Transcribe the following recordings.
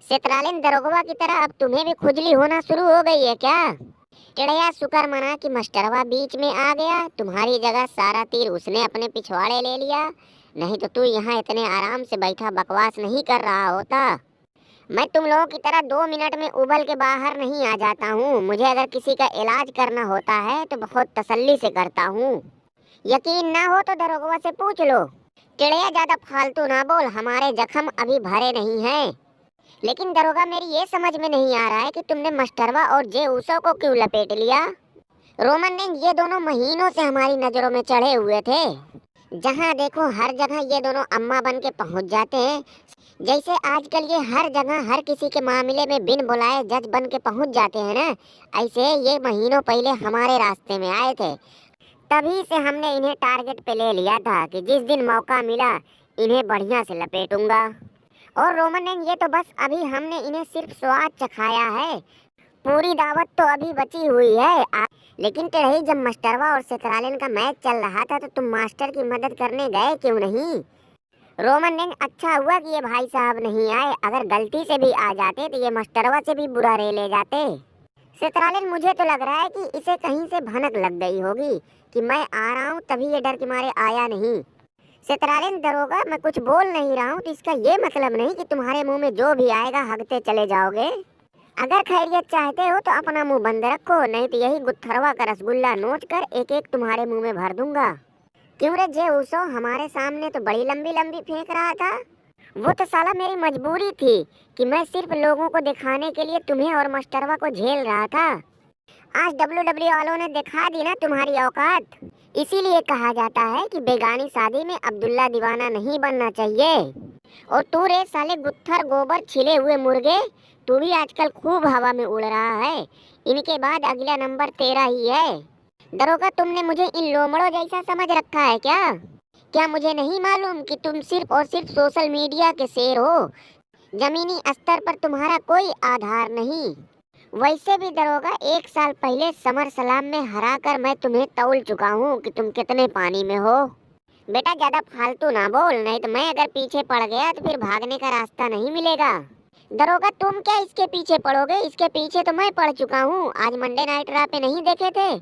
सितरालिन दरोगवा की तरह अब तुम्हें भी खुजली होना शुरू हो गई है क्या? चिड़िया शुक्र मना कि मास्टरवा बीच में आ गया। तुम्हारी जगह सारा तीर उसने अपने पिछवाड़े ले लिया। नहीं तो तू यहाँ इतने आराम से बैठा बकवास नहीं कर रहा होता। मैं तुम लोगों की तरह 2 मिनट में उबल के बाहर नहीं आ जाता हूँ। मुझे अगर किसी का इलाज करना होता है तो बहुत तसल्ली से करता हूँ। यकीन ना हो तो दरोगवा से पूछ लो। चिड़िया ज्यादा फालतू ना बोल, हमारे जख्म अभी भरे नहीं हैं। लेकिन दरोगा, मेरी ये समझ में नहीं आ रहा है कि तुमने मास्टरवा और जे ऊसो को क्यों लपेट लिया। रोमन ने ये दोनों महीनों से हमारी नजरों में चढ़े हुए थे। जहाँ देखो हर जगह ये दोनों अम्मा बन के पहुंच जाते हैं। जैसे आजकल ये हर जगह हर किसी के मामले में बिन बुलाए जज बन के पहुंच जाते हैं ना, ऐसे ये महीनों पहले हमारे रास्ते में आए थे। तभी से हमने इन्हें टारगेट पे ले लिया था कि जिस दिन मौका मिला इन्हें बढ़िया से लपेटूंगा। और रोमन ने ये तो बस अभी हमने इन्हें सिर्फ स्वाद चखाया है, पूरी दावत तो अभी बची हुई है। लेकिन टेढ़ी, जब मास्टरवा और सितरालिन का मैच चल रहा था तो तुम मास्टर की मदद करने गए क्यों नहीं? रोमन ने अच्छा हुआ कि ये भाई साहब नहीं आए, अगर गलती से भी आ जाते तो ये मास्टरवा से भी बुरा रे ले जाते। सितरालिन, मुझे तो लग रहा है कि इसे कहीं से भनक लग गई होगी कि मैं आ रहा हूँ, तभी ये डर के मारे आया नहीं। सितरालिन दरोगा, मैं कुछ बोल नहीं रहा हूँ तो इसका ये मतलब नहीं कि तुम्हारे मुंह में जो भी आएगा हगते चले जाओगे। अगर खैरियत चाहते हो तो अपना मुंह बंद रखो, नहीं तो यही गुत्थरवा का रसगुल्ला नोच कर एक एक तुम्हारे मुंह में भर दूंगा। क्यों रे जे ऊसो, हमारे सामने तो बड़ी लंबी लंबी फेंक रहा था। वो तो साला मेरी मजबूरी थी कि मैं सिर्फ लोगों को दिखाने के लिए तुम्हें और मास्टरवा को झेल रहा था। आज डब्ल्यूडब्ल्यू वालों ने दिखा दी ना तुम्हारी औकात। इसीलिए कहा जाता है कि बेगानी शादी में अब्दुल्ला दीवाना नहीं बनना चाहिए। और तू रे साले गुत्थर गोबर छिले हुए मुर्गे, तू भी आजकल खूब हवा में उड़ रहा है। इनके बाद अगला नंबर तेरा ही है। दरोगा, तुमने मुझे इन लोमड़ों जैसा समझ रखा है क्या? क्या मुझे नहीं मालूम कि तुम सिर्फ और सिर्फ सोशल मीडिया के शेर हो? जमीनी स्तर पर तुम्हारा कोई आधार नहीं। वैसे भी दरोगा, 1 साल पहले समर सलाम में हराकर मैं तुम्हें तौल चुका हूँ कि तुम कितने पानी में हो। बेटा ज्यादा फालतू ना बोल, नहीं तो मैं अगर पीछे पड़ गया तो फिर भागने का रास्ता नहीं मिलेगा। दरोगा, तुम क्या इसके पीछे पड़ोगे? इसके पीछे तो मैं पड़ चुका हूँ। आज मंडे नाइट रा पे नहीं देखे थे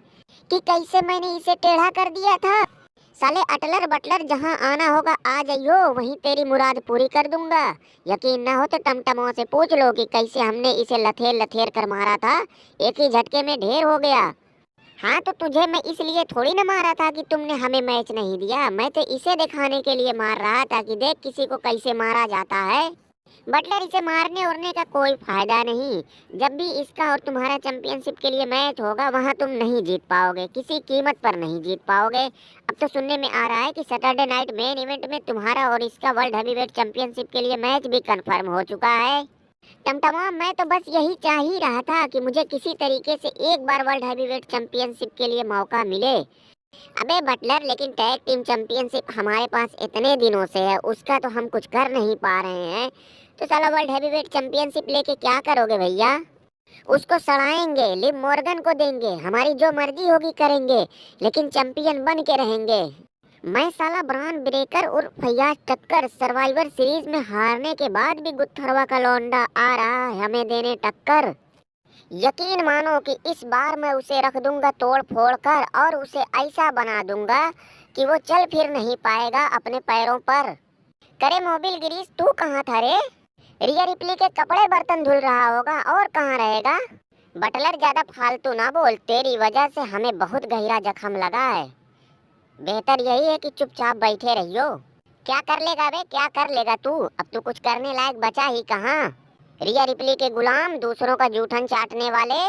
कि कैसे मैंने इसे टेढ़ा कर दिया था? साले अटलर बटलर, जहाँ आना होगा आ जाइयो, वहीं तेरी मुराद पूरी कर दूंगा। यकीन ना हो तो टमटमों से पूछ लो कि कैसे हमने इसे लथेर लथेर कर मारा था। एक ही झटके में ढेर हो गया। हाँ तो तुझे मैं इसलिए थोड़ी ना मारा था कि तुमने हमें मैच नहीं दिया। मैं तो इसे दिखाने के लिए मार रहा था कि देख किसी को कैसे मारा जाता है। बटलर, इसे मारने उड़ने का कोई फायदा नहीं। जब भी इसका और तुम्हारा चैंपियनशिप के लिए मैच होगा वहाँ तुम नहीं जीत पाओगे, किसी कीमत पर नहीं जीत पाओगे। अब तो सुनने में आ रहा है कि सैटरडे नाइट मेन इवेंट में तुम्हारा और इसका वर्ल्ड हैवीवेट चैंपियनशिप के लिए मैच भी कंफर्म हो चुका है। टमटमा, मैं तो बस यही चाह ही रहा था कि मुझे किसी तरीके से एक बार वर्ल्ड हैवीवेट चैंपियनशिप के लिए मौका मिले। अबे बटलर, लेकिन टैग टीम चैंपियनशिप हमारे पास इतने दिनों से है, उसका तो हम कुछ कर नहीं पा रहे हैं। तो साला वर्ल्ड हैवीवेट चैंपियनशिप लेके क्या करोगे भैया? उसको सड़ाएंगे, लिव मॉर्गन को देंगे, हमारी जो मर्जी होगी करेंगे, लेकिन चैंपियन बन के रहेंगे। मैं साला ब्रांड ब्रेकर और फैयाज टक्कर सर्वाइवर सीरीज में हारने के बाद भी गुत्थरवा का लौंडा आ रहा है हमें देने टक्कर। यकीन मानो कि इस बार मैं उसे रख दूंगा तोड़ फोड़ कर, और उसे ऐसा बना दूंगा कि वो चल फिर नहीं पाएगा अपने पैरों पर। करे मोबिल गिरीश, तू कहाँ था रे? रिया रिप्ली के कपड़े बर्तन धुल रहा होगा, और कहाँ रहेगा? बटलर, ज्यादा फालतू ना बोल, तेरी वजह से हमें बहुत गहरा जख्म लगा है। बेहतर यही है कि चुपचाप बैठे रहियो। क्या कर लेगा बे, क्या कर लेगा तू? अब तू कुछ करने लायक बचा ही कहाँ। रिया रिप्ली के गुलाम, दूसरों का जूठन चाटने वाले।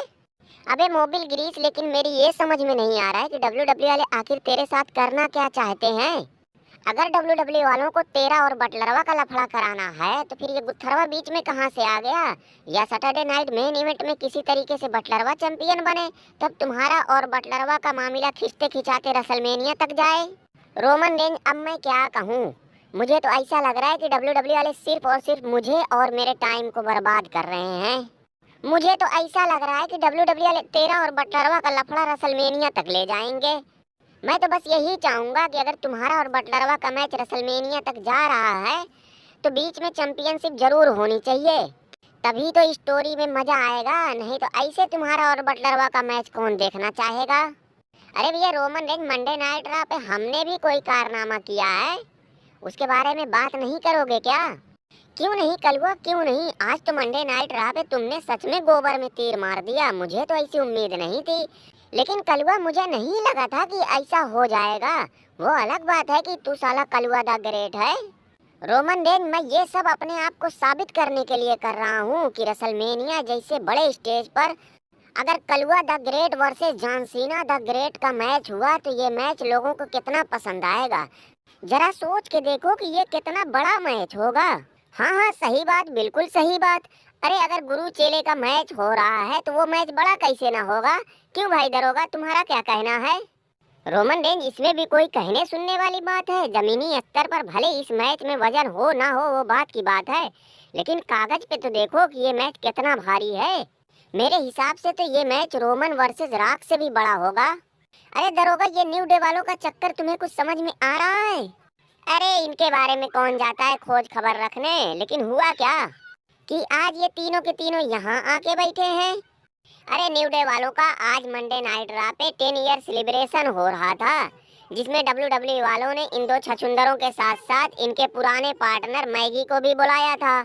अबे मोबिल गिरीश, लेकिन मेरी ये समझ में नहीं आ रहा है कि डब्ल्यूडब्ल्यू वाले आखिर तेरे साथ करना क्या चाहते हैं। अगर डब्ल्यूडब्ल्यू वालों को तेरा और बटलरवा का लफड़ा कराना है तो फिर ये गुत्थरवा बीच में कहाँ से आ गया? या सैटरडे नाइट मेन इवेंट में किसी तरीके से बटलरवा चैंपियन बने, तब तुम्हारा और बटलरवा का मामला खींचते खिंचाते रसलमेनिया तक जाए। रोमन रेंज, अब मैं क्या कहूँ? मुझे तो ऐसा लग रहा है कि डब्ल्यूडब्ल्यू वाले सिर्फ और सिर्फ मुझे और मेरे टाइम को बर्बाद कर रहे हैं। मुझे तो ऐसा लग रहा है कि डब्ल्यूडब्ल्यू वाले तेरा और बटलरवा का लफड़ा रसलमेनिया तक ले जाएंगे। मैं तो बस यही चाहूंगा कि अगर तुम्हारा और बटलरवा का मैच रसलमेनिया तक जा रहा है तो बीच में चैंपियनशिप जरूर होनी चाहिए। तभी तो स्टोरी में मजा आएगा, नहीं तो ऐसे तुम्हारा और बटलरवा का मैच कौन देखना चाहेगा। अरे भैया, Roman Reigns Monday night raw पे हमने भी कोई कारनामा किया है, उसके बारे में बात नहीं करोगे क्या? क्यों नहीं कलवा, क्यों नहीं? आज तो मंडे नाइट रॉ पे तुमने सच में गोबर में तीर मार दिया। मुझे तो ऐसी उम्मीद नहीं थी, लेकिन कलवा मुझे नहीं लगा था कि ऐसा हो जाएगा। वो अलग बात है कि तू साला कलवा द ग्रेट है। रोमन रेंज, मैं ये सब अपने आप को साबित करने के लिए कर रहा हूँ कि रेसलमेनिया जैसे बड़े स्टेज पर अगर कलवा the great versus John Cena the great का मैच हुआ तो ये मैच लोगों को कितना पसंद आएगा। जरा सोच के देखो कि ये कितना बड़ा मैच होगा। हाँ हाँ, सही बात, बिल्कुल सही बात। अरे अगर गुरु चेले का मैच हो रहा है तो वो मैच बड़ा कैसे ना होगा? क्यों भाई दरोगा, तुम्हारा क्या कहना है? रोमन रेंज, इसमें भी कोई कहने सुनने वाली बात है? जमीनी स्तर पर भले इस मैच में वजन हो ना हो वो बात की बात है, लेकिन कागज पे तो देखो कि ये मैच कितना भारी है। मेरे हिसाब से तो ये मैच रोमन वर्सेस रॉक से भी बड़ा होगा। अरे दरोगा, ये न्यू डे वालों का चक्कर तुम्हें कुछ समझ में आ रहा है? अरे इनके बारे में कौन जाता है खोज खबर रखने। लेकिन हुआ क्या कि आज ये तीनों के तीनों यहाँ आके बैठे हैं। अरे न्यू डे वालों का आज मंडे नाइट रॉ पे 10 ईयर सेलिब्रेशन हो रहा था, जिसमें WWE वालों ने इन दो छछुंदरों के साथ साथ इनके पुराने पार्टनर मैगी को भी बुलाया था।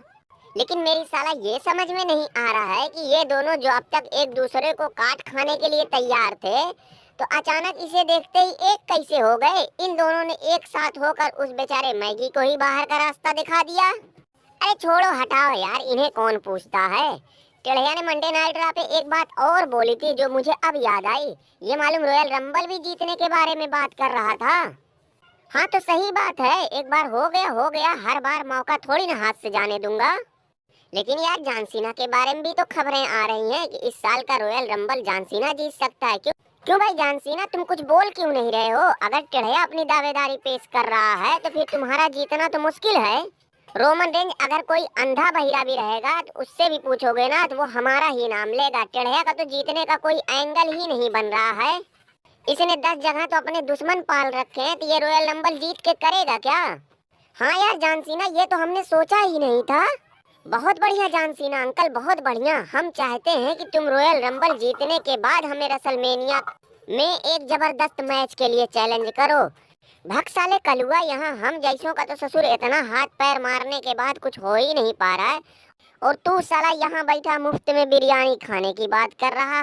लेकिन मेरी साला ये समझ में नहीं आ रहा है कि ये दोनों जो अब तक एक दूसरे को काट खाने के लिए तैयार थे, तो अचानक इसे देखते ही एक कैसे हो गए। इन दोनों ने एक साथ होकर उस बेचारे मैगी को ही बाहर का रास्ता दिखा दिया। अरे छोड़ो, हटाओ यार, इन्हें कौन पूछता है। टेढ़िया ने मंडे नाइट रॉ पे एक बात और बोली थी जो मुझे अब याद आई। ये मालूम रॉयल रंबल भी जीतने के बारे में बात कर रहा था। हाँ तो सही बात है, एक बार हो गया, हर बार मौका थोड़ी ना हाथ से जाने दूंगा। लेकिन यार जॉन सीना के बारे में भी तो खबरें आ रही हैं कि इस साल का रॉयल रंबल जॉन सीना जीत सकता है। क्यों क्यों भाई जॉन सीना, तुम कुछ बोल क्यों नहीं रहे हो? अगर टेढ़िया अपनी दावेदारी पेश कर रहा है तो फिर तुम्हारा जीतना तो मुश्किल है। रोमन रेंज, अगर कोई अंधा बहिरा भी रहेगा तो उससे भी पूछोगे ना तो वो हमारा ही नाम लेगा। टेढ़िया का तो जीतने का कोई एंगल ही नहीं बन रहा है। इसने 10 जगह तो अपने दुश्मन पाल रखे हैं, तो ये रॉयल रंबल जीत के करेगा क्या? हाँ यार जॉन सीना, ये तो हमने सोचा ही नहीं था। बहुत बढ़िया जॉन सीना अंकल, बहुत बढ़िया। हम चाहते हैं कि तुम रॉयल रंबल जीतने के बाद हमें रेसलमेनिया में एक जबरदस्त मैच के लिए चैलेंज करो। भग साले कलुआ, यहाँ हम जैसों का तो ससुर इतना हाथ पैर मारने के बाद कुछ हो ही नहीं पा रहा है, और तू साला यहाँ बैठा मुफ्त में बिरयानी खाने की बात कर रहा